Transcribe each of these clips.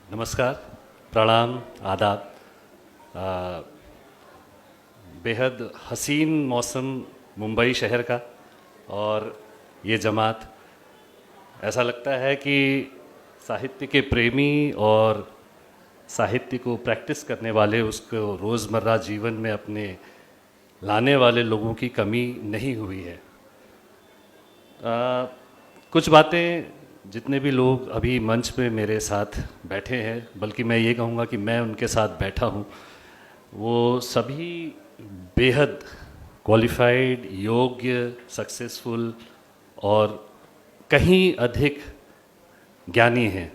नमस्कार, प्रणाम, आदाब। बेहद हसीन मौसम मुंबई शहर का और ये जमात, ऐसा लगता है कि साहित्य के प्रेमी और साहित्य को प्रैक्टिस करने वाले, उसको रोज़मर्रा जीवन में अपने लाने वाले लोगों की कमी नहीं हुई है। कुछ बातें जितने भी लोग अभी मंच पे मेरे साथ बैठे हैं, बल्कि मैं ये कहूँगा कि मैं उनके साथ बैठा हूँ, वो सभी बेहद क्वालिफाइड, योग्य, सक्सेसफुल और कहीं अधिक ज्ञानी हैं।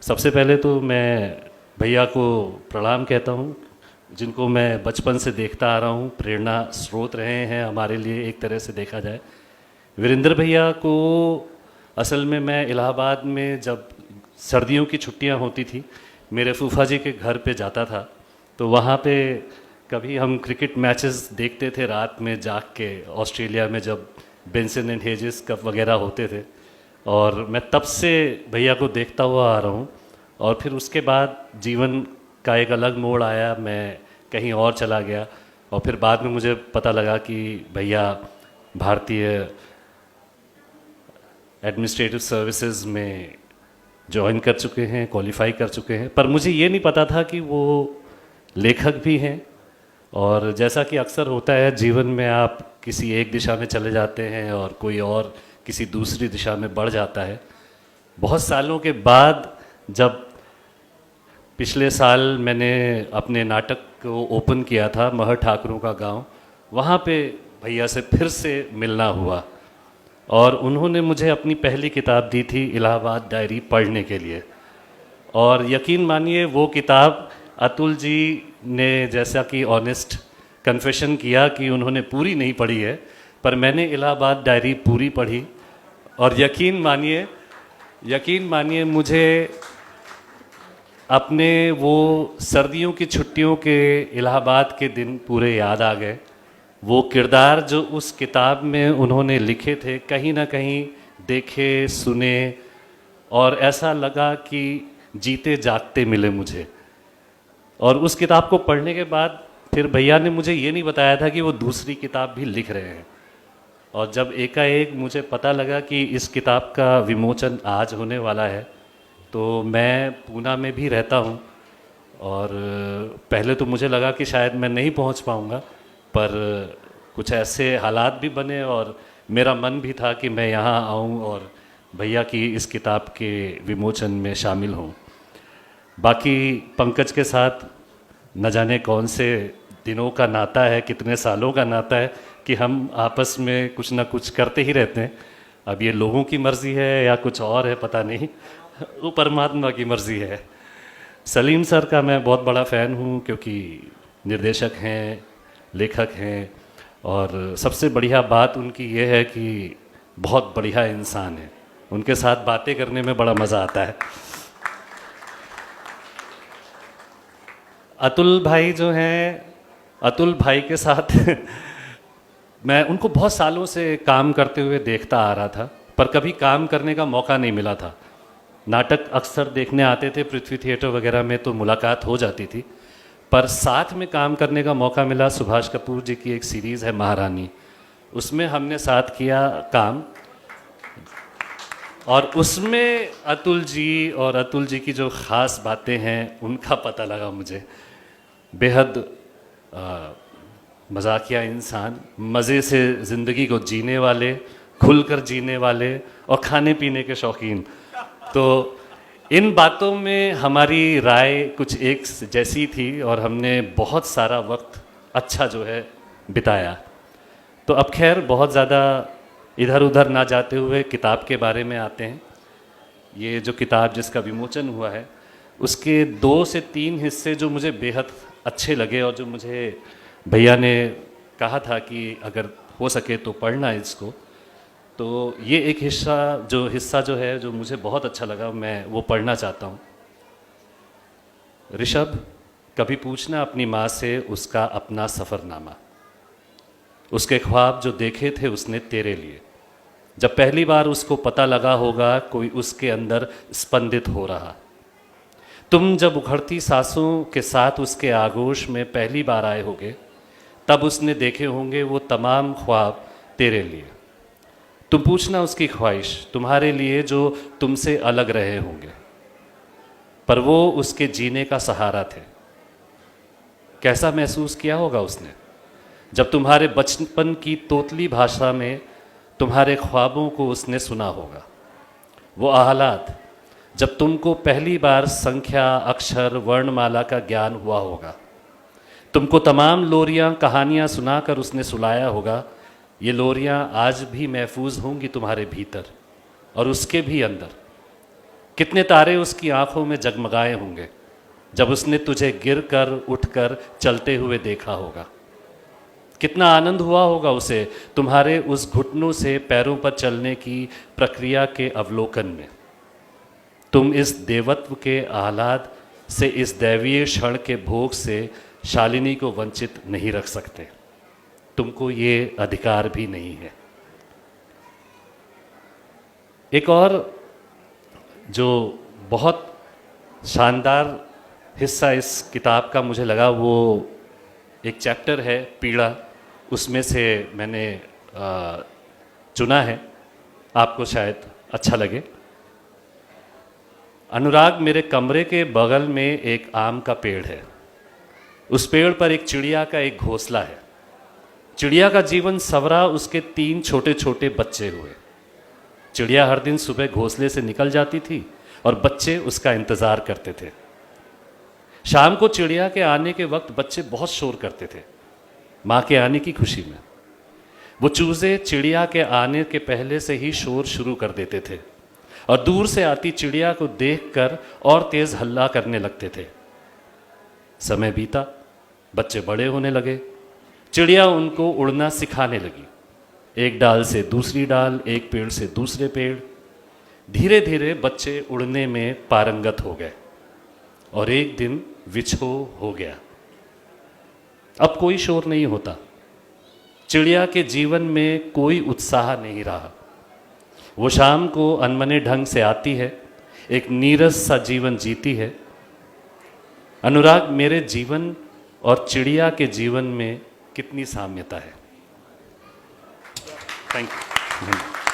सबसे पहले तो मैं भैया को प्रणाम कहता हूँ, जिनको मैं बचपन से देखता आ रहा हूँ, प्रेरणा स्रोत रहे हैं हमारे लिए एक तरह से देखा जाए। वीरेंद्र भैया को असल में मैं इलाहाबाद में जब सर्दियों की छुट्टियां होती थी, मेरे फूफा जी के घर पे जाता था, तो वहाँ पे कभी हम क्रिकेट मैचेस देखते थे रात में जाग के, ऑस्ट्रेलिया में जब बेंसन एंड हेजेस कप वगैरह होते थे, और मैं तब से भैया को देखता हुआ आ रहा हूँ। और फिर उसके बाद जीवन का एक अलग मोड़ आया, मैं कहीं और चला गया, और फिर बाद में मुझे पता लगा कि भैया भारतीय एडमिनिस्ट्रेटिव सर्विसेज में ज्वाइन कर चुके हैं, क्वालिफाई कर चुके हैं। पर मुझे ये नहीं पता था कि वो लेखक भी हैं। और जैसा कि अक्सर होता है जीवन में, आप किसी एक दिशा में चले जाते हैं और कोई और किसी दूसरी दिशा में बढ़ जाता है। बहुत सालों के बाद जब पिछले साल मैंने अपने नाटक को ओपन किया था, महर ठाकुरों का गांव, वहाँ पे भैया से फिर से मिलना हुआ, और उन्होंने मुझे अपनी पहली किताब दी थी इलाहाबाद डायरी पढ़ने के लिए। और यकीन मानिए वो किताब अतुल जी ने, जैसा कि ऑनेस्ट कन्फेशन किया कि उन्होंने पूरी नहीं पढ़ी है, पर मैंने इलाहाबाद डायरी पूरी पढ़ी। और यकीन मानिए मुझे अपने वो सर्दियों की छुट्टियों के इलाहाबाद के दिन पूरे याद आ गए। वो किरदार जो उस किताब में उन्होंने लिखे थे, कहीं ना कहीं देखे, सुने, और ऐसा लगा कि जीते जागते मिले मुझे। और उस किताब को पढ़ने के बाद फिर भैया ने मुझे ये नहीं बताया था कि वो दूसरी किताब भी लिख रहे हैं। और जब एकाएक मुझे पता लगा कि इस किताब का विमोचन आज होने वाला है, तो मैं पूना में भी रहता हूँ, और पहले तो मुझे लगा कि शायद मैं नहीं पहुँच पाऊँगा, पर कुछ ऐसे हालात भी बने और मेरा मन भी था कि मैं यहाँ आऊँ और भैया की इस किताब के विमोचन में शामिल हूँ। बाकी पंकज के साथ न जाने कौन से दिनों का नाता है, कितने सालों का नाता है, कि हम आपस में कुछ ना कुछ करते ही रहते हैं। अब ये लोगों की मर्ज़ी है या कुछ और है पता नहीं, वो परमात्मा की मर्ज़ी है। सलीम सर का मैं बहुत बड़ा फ़ैन हूँ, क्योंकि निर्देशक हैं, लेखक हैं, और सबसे बढ़िया बात उनकी ये है कि बहुत बढ़िया इंसान है। उनके साथ बातें करने में बड़ा मज़ा आता है। अतुल भाई जो हैं, अतुल भाई के साथ मैं उनको बहुत सालों से काम करते हुए देखता आ रहा था, पर कभी काम करने का मौका नहीं मिला था। नाटक अक्सर देखने आते थे पृथ्वी थिएटर वगैरह में, तो मुलाकात हो जाती थी, पर साथ में काम करने का मौका मिला। सुभाष कपूर जी की एक सीरीज़ है महारानी, उसमें हमने साथ किया काम, और उसमें अतुल जी और अतुल जी की जो ख़ास बातें हैं उनका पता लगा मुझे। बेहद मजाकिया इंसान, मज़े से ज़िंदगी को जीने वाले, खुलकर जीने वाले, और खाने पीने के शौकीन। तो इन बातों में हमारी राय कुछ एक जैसी थी, और हमने बहुत सारा वक्त अच्छा जो है बिताया। तो अब खैर बहुत ज़्यादा इधर उधर ना जाते हुए किताब के बारे में आते हैं। ये जो किताब जिसका विमोचन हुआ है, उसके 2 से 3 हिस्से जो मुझे बेहद अच्छे लगे, और जो मुझे भैया ने कहा था कि अगर हो सके तो पढ़ना इसको, तो ये एक हिस्सा जो है जो मुझे बहुत अच्छा लगा, मैं वो पढ़ना चाहता हूँ। ऋषभ, कभी पूछना अपनी माँ से उसका अपना सफ़रनामा, उसके ख्वाब जो देखे थे उसने तेरे लिए, जब पहली बार उसको पता लगा होगा कोई उसके अंदर स्पंदित हो रहा। तुम जब उखड़ती सांसों के साथ उसके आगोश में पहली बार आए होगे, तब उसने देखे होंगे वो तमाम ख्वाब तेरे लिए। तुम पूछना उसकी ख्वाहिश तुम्हारे लिए जो तुमसे अलग रहे होंगे, पर वो उसके जीने का सहारा थे। कैसा महसूस किया होगा उसने जब तुम्हारे बचपन की तोतली भाषा में तुम्हारे ख्वाबों को उसने सुना होगा। वो आहलाद जब तुमको पहली बार संख्या, अक्षर, वर्णमाला का ज्ञान हुआ होगा। तुमको तमाम लोरियां, कहानियां सुनाकर उसने सुलाया होगा। ये लोरियां आज भी महफूज होंगी तुम्हारे भीतर और उसके भी अंदर। कितने तारे उसकी आंखों में जगमगाए होंगे जब उसने तुझे गिर कर उठ कर चलते हुए देखा होगा। कितना आनंद हुआ होगा उसे तुम्हारे उस घुटनों से पैरों पर चलने की प्रक्रिया के अवलोकन में। तुम इस देवत्व के आह्लाद से, इस दैवीय क्षण के भोग से शालिनी को वंचित नहीं रख सकते। तुमको ये अधिकार भी नहीं है। एक और जो बहुत शानदार हिस्सा इस किताब का मुझे लगा, वो एक चैप्टर है पीड़ा, उसमें से मैंने चुना है, आपको शायद अच्छा लगे। अनुराग, मेरे कमरे के बगल में एक आम का पेड़ है। उस पेड़ पर एक चिड़िया का एक घोंसला है। चिड़िया का जीवन सवरा उसके 3 छोटे छोटे बच्चे हुए। चिड़िया हर दिन सुबह घोंसले से निकल जाती थी और बच्चे उसका इंतज़ार करते थे। शाम को चिड़िया के आने के वक्त बच्चे बहुत शोर करते थे माँ के आने की खुशी में। वो चूजे चिड़िया के आने के पहले से ही शोर शुरू कर देते थे और दूर से आती चिड़िया को देखकर और तेज हल्ला करने लगते थे। समय बीता, बच्चे बड़े होने लगे। चिड़िया उनको उड़ना सिखाने लगी, एक डाल से दूसरी डाल, एक पेड़ से दूसरे पेड़। धीरे धीरे बच्चे उड़ने में पारंगत हो गए और एक दिन विछोह हो गया। अब कोई शोर नहीं होता। चिड़िया के जीवन में कोई उत्साह नहीं रहा। वो शाम को अनमने ढंग से आती है, एक नीरस सा जीवन जीती है। अनुराग, मेरे जीवन और चिड़िया के जीवन में कितनी साम्यता है। Thank you.